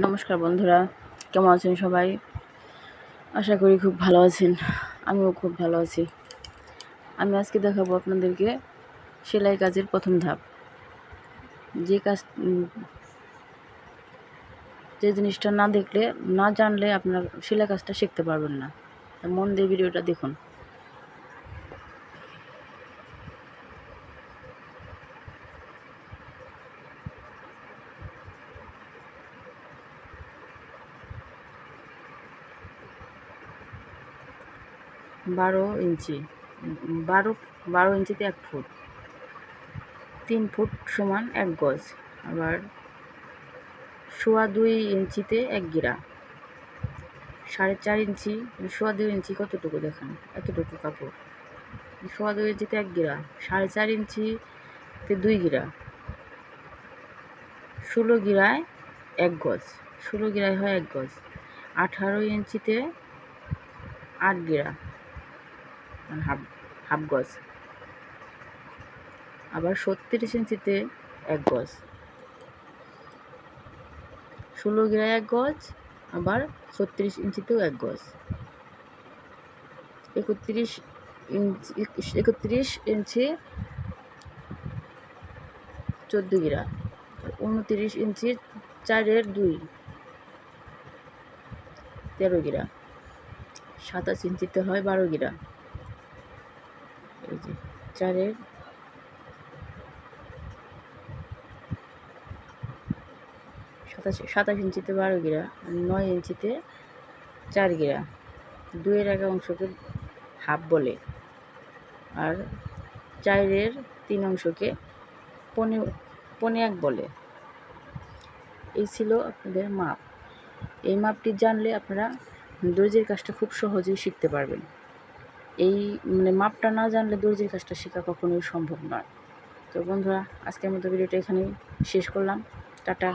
নমস্কার বন্ধুরা, কেমন আছেন সবাই? আশা করি খুব ভালো আছেন। আমিও খুব ভালো আছি। আমি আজকে দেখাবো আপনাদেরকে সেলাই কাজের প্রথম ধাপ। যে কাজ যে জিনিসটা না দেখলে, না জানলে আপনার সেলাই কাজটা শিখতে পারবেন না। মন দিয়ে ভিডিওটা দেখুন। বারো ইঞ্চি, বারো বারো ইঞ্চিতে 1 ফুট, 3 ফুট সমান 1 গজ, আবার 2.25 ইঞ্চিতে 1 গিরা, 4.5 ইঞ্চি, 2.25 ইঞ্চি কতটুকু দেখেন, এতটুকু কাপড়, 2.25 ইঞ্চিতে 1 গিরা, 4.5 ইঞ্চিতে 2 গিরা, 16 গিরায় 1 গজ, 16 গিরায় হয় 1 গজ, 18 ইঞ্চিতে 8 গিরা, হাফ গজ, আবার 36 ইঞ্চিতে 1 গজ, 16 গিরায় 1 গজ, আবার 36 ইঞ্চিতেও 1 গজ, 31 ইঞ্চি 14 গিরা, 29 ইঞ্চি 4/2 13 গিরা, 27 ইঞ্চিতে হয় 12 গিরা, এই যে 27 ইঞ্চিতে 12 গিরা, 9 ইঞ্চিতে 4 গিরা, 2-এর এক অংশকে হাফ বলে, আর 4-এর 3 অংশকে পনে 1 বলে। এই ছিল আপনাদের মাপ। এই মাপটি জানলে আপনারা দর্জির কাজটা খুব সহজেই শিখতে পারবেন। এই মাপটা না জানলে দর্জির কাজটা শেখা কখনোই সম্ভব নয়। তো বন্ধুরা, আজকের মতো ভিডিওটা এখানেই শেষ করলাম। টাটা।